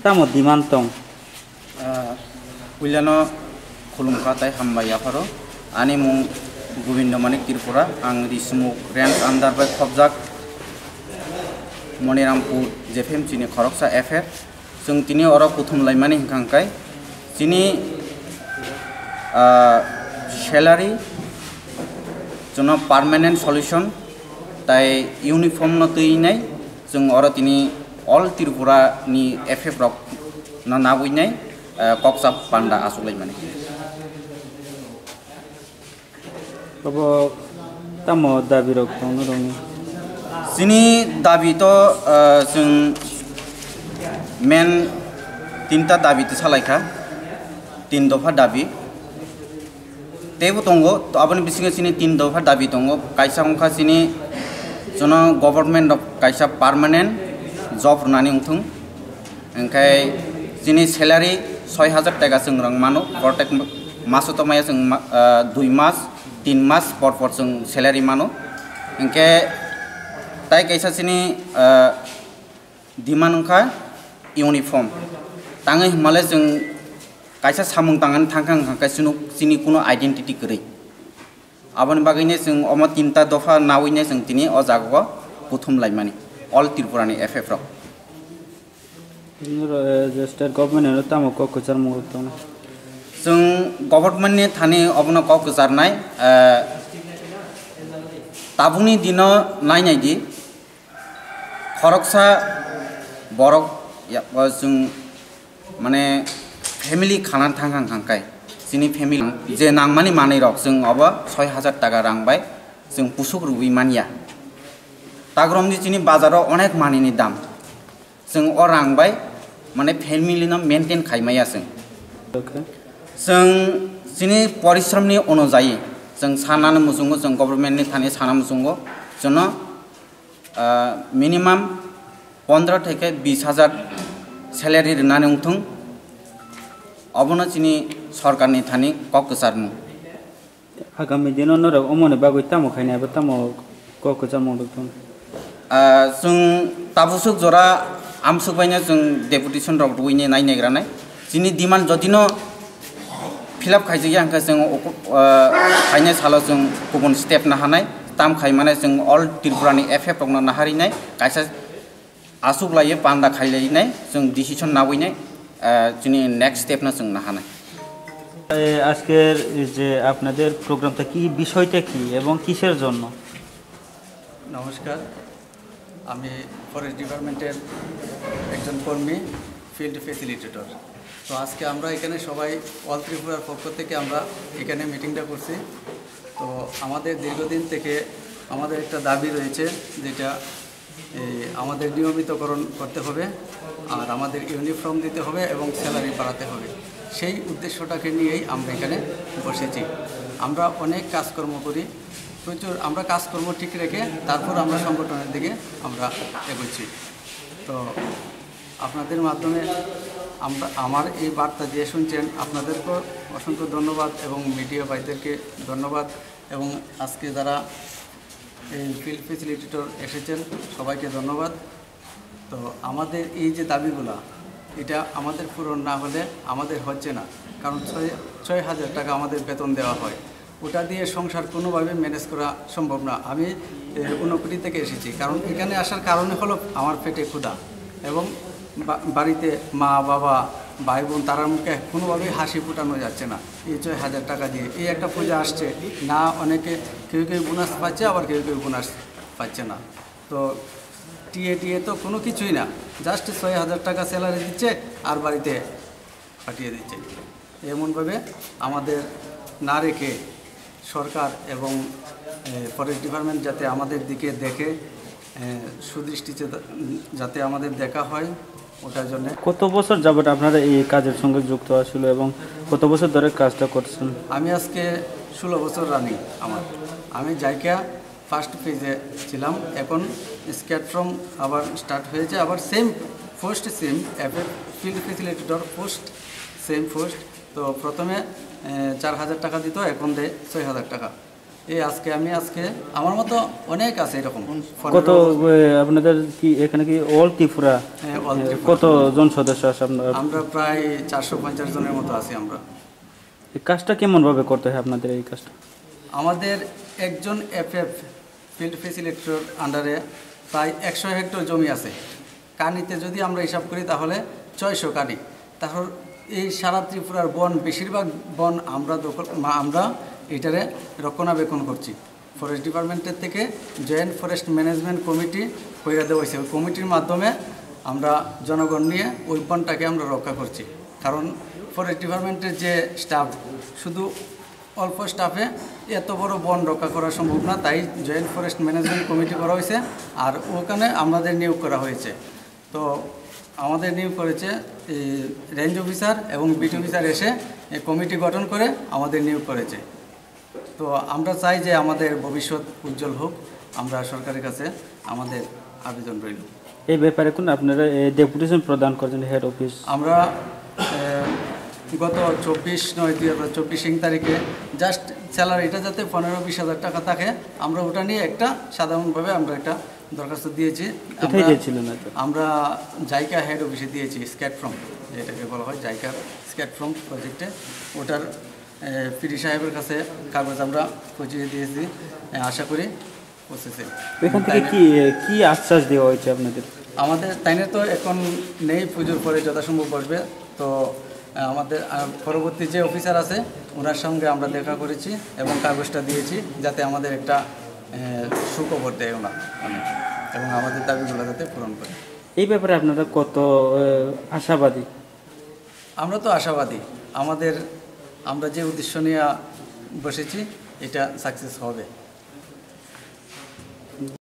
tamo dimantong Uliano khulumkhatai hambaya pharo ani mung Govindo Manik Tripura ang rismu rank under by khobjak Monirampur JFM chini khoroksa FF जों तिनी अरा प्रथम लाइमानि हिंखांखाय जिनि salary जोंनो permanent solution ताई uniform न तैनाय जों अरा तिनी ऑल त्रिपुरा नि एफएफ रक न नाबुइनाय कक्सा पांडा आसुलाइमानि अब तमो दाबि रक दङ रङि जिनि दाबि तो जों मेन तीनटा दाबी तो सालायखा तीन दफा दाबी तेबो दंगो तो आपनि बिसिङे सिनि तीन दफा दाबी दंगो कायसा अंखा सिनि जनो गवर्नमेंट अफ कायसा पार्मानेंट जब होननानै उंथुं ओंखाय जिनि सैलारि 6000 टाका जों रां मानो प्रटेक्ट मासो तो माया जों 2 मास 3 मास पर जों सैलारि मानो ओंखाय ताय कायसा सिनि दिमान अंखा यूनिफॉर्म तांगे हिमालय जों कायसा सामुं तांगान थांखां खांखासिनो जिनि कुनो आइडेंटिटी गरै आबन बागैने जों अमा तीनटा दफा नावैने जों तिनि अ जागो प्रथम लाइमानि ऑल त्रिपुरानि एफएफ रक स्टेट गवर्नमेंट ने तामो ककजार मुगतम जों गवर्नमेंट ने थाने अबनो ककजारनाय ताबुनि दिनो नायनायदि खरकसा बरक जों माने फेमिली खाना थांखां खांखाय जोंनि फेमिली जे नांमानि मानै रक जों अब 6000 टाका रांबाय जों पुसुक रुबि मानिया ताग्रमनि जोंनि बाजाराव अनेक मानिनि दाम जों अ रांबाय माने फेमिलीनो मेंटेन खायमाया जों जोंनि परिश्रमनि अनुजायै जों सानानो मुजुंगो जों गवर्नमेंटनि थाने साना मुजुंगो जोंनो मिनिमाम 15 থেকে 20000 सैलारि रनानै उंथुं अबनो चिनि सरकारनि थानि ककजारनु आगामी दिनो नर अमने बागै तामो खायनाबो तामो ककजार मुगतम जों ताबुसुक जरा आमसुक बायना जों डेपुटेशन रक दुइने नायनायग्रानाय जिनि डिमान्ड जदिनो फिलआप खायजया आंखा जों खायनाय सालाव जों गुबुन स्टेप ना हानाय ताम खायमाने जों ऑल त्रिपुरानि एफएफ रक नाहारिनाय कायसा आसुक लायो पांडा खायलायनाय जों डिसिशन नावैनाय जोंनि नेक्स्ट स्टेप ना जों ना हानाय আজকের যে আপনাদের প্রোগ্রামটা কি বিষয়টা কি এবং কিসের জন্য নমস্কার আমি ফরেস্ট ডিপার্টমেন্টের একজন কর্মী ফিল্ড ফ্যাসিলিটেটর তো আজকে আমরা এখানে সবাই অল ত্রিপুরার পক্ষ থেকে আমরা এখানে মিটিংটা করছি তো আমাদের দীর্ঘদিন থেকে আমাদের একটা দাবি রয়েছে যেটা আমাদের নিয়মিতকরণ করতে হবে আর আমাদের ইউনিফর্ম দিতে হবে এবং স্যালারি বাড়াতে হবে সেই উদ্দেশ্যটাকে নিয়েই আমরা এখানে বসেছি আমরা অনেক কাজকর্ম করি প্রচুর আমরা কাজকর্ম ঠিক রেখে তারপর আমরা সংগঠনের দিকে আমরা এগোচ্ছি তো আপনাদের মাধ্যমে আমার এই বার্তা যে শুনছেন আপনাদেরকেও অসংখ্য ধন্যবাদ এবং মিডিয়া ভাইদেরকে ধন্যবাদ এবং আজকে যারা এই ফিল্ড ফ্যাসিলিটেটর এসেছেন সবাইকে ধন্যবাদ তো আমাদের এই যে দাবিগুলো এটা আমাদের পূরণ না হলে আমাদের হচ্ছে না কারণ 6000 টাকা আমাদের বেতন দেওয়া হয় ওটা দিয়ে সংসার কোনোভাবে ম্যানেজ করা সম্ভব না আমি ঊনকোটি থেকে এসেছি কারণ এখানে আসার কারণে হলো আমার পেটে ক্ষুধা এবং বাড়িতে মা বাবা ভাই বোন তারার মুখে কোনোভাবেই হাসি ফুটানো যাচ্ছে না এই 6000 টাকা দিয়ে এই একটা পূজা আসছে না অনেকে কেউ কেউ বোনাস পাচ্ছে আবার কেউ কেউ বোনাস পাচ্ছে না তো টিএ তো কোনো কিছুই না জাস্ট 6000 টাকা স্যালারি দিচ্ছে আর বাড়িতে পাঠিয়ে দিচ্ছে এমনভাবে আমাদের না রেখে সরকার এবং ফরেস্ট ডিপার্টমেন্ট যাতে আমাদের দিকে দেখে সুদৃষ্টিতে যাতে আমাদের দেখা হয় ওটার জন্য কত বছর যাবত আপনারা এই কাজের সঙ্গে যুক্ত আছেন এবং কত বছর ধরে কাজটা করছেন আমি আজকে 16 বছর রানিং আমি জায়গা ফার্স্ট পেজে ছিলাম এখন স্কেট ফ্রম আবার স্টার্ট হয়েছে আবার same post same FF field facilitator post same post তো প্রথমে 4000 টাকা দিত এখন দেয় 6000 টাকা এই আজকে আমার মতো অনেক আছে এরকম কত আপনাদের কি এখানে কি অল ত্রিপুরা হ্যাঁ, all ত্রিপুরা। কতজন সদস্য আছে আপনার? আমরা প্রায় 450 জনের মতো আছি আমরা। এই কাজটা কেমনভাবে করতে হয় আপনাদের এই কাজটা? আমাদের একজন এফএফ ফিল্ড ফেসিলিটেটর আন্ডারে প্রায় 100 হেক্টর জমি আছে। কানিতে যদি আমরা হিসাব করি তাহলে 600 কানি। তাহলে এই সারা ত্রিপুরার বন, বেশিরভাগ বন আমরা এটারে রক্ষণাবেক্ষণ করছি। ফরেস্ট ডিপার্টমেন্টের থেকে জয়েন্ট ফরেস্ট ম্যানেজমেন্ট কমিটি কইরা দেওয়া হয়েছে। ওই কমিটির মাধ্যমে আমরা জনগণ নিয়ে ওই বনটাকে আমরা রক্ষা করছি। কারণ ফরেস্ট ডিপার্টমেন্টের যে স্টাফ, শুধু অল্প স্টাফে এত বড় বন রক্ষা করা সম্ভব না, তাই জয়েন্ট ফরেস্ট ম্যানেজমেন্ট কমিটি করা হয়েছে। আর ওখানে আমাদের নিয়োগ করা হয়েছে। তো আমাদের নিয়োগ করেছে রেঞ্জ অফিসার এবং বিটি অফিসার এসে এই কমিটি গঠন করে আমাদের নিয়োগ করেছে। তো আমরা চাই যে আমাদের ভবিষ্যৎ উজ্জ্বল হোক। আমরা সরকারের কাছে আমাদের আবেদন রইল। এই ব্যাপারে কোন আপনারা ডেপুটেশন প্রদান করছেন হেড অফিস? আমরা গত 24/9/2024 তারিখে জাস্ট স্যালারিটা যাতে 15-20 হাজার টাকা থাকে, আমরা ওটা নিয়ে একটা সাধারণভাবে আমরা একটা দরখাস্ত দিয়েছি। কোথায় দিয়েছিলেন? আমরা জাইকা হেড অফিসে দিয়েছি, স্ক্যাট ফ্রম যেটাকে বলা হয় জাইকা স্ক্যাট ফ্রম প্রজেক্টে। ওটার পিডি সাহেবের কাছে কাগজ আমরা পৌঁছিয়ে দিয়েছি। আশা করি পৌঁছেছে। এখান থেকে কি কি আশ্বাস দেওয়া হয়েছে আপনাদের? আমাদের তাইনে তো এখন নেই, পুজোর পরে যথাসম্ভব বসবে। তো আমাদের পরবর্তী যে অফিসার আছে ওনার সঙ্গে আমরা দেখা করেছি এবং কাগজটা দিয়েছি যাতে আমাদের একটা সুখবর দেয় ওনার এবং আমাদের দাবিগুলো যাতে পূরণ করে। এই ব্যাপারে আপনারা কত আশাবাদী? আমরা তো আশাবাদী। আমরা যে উদ্দেশ্য নিয়ে বসেছি এটা সাকসেস হবে।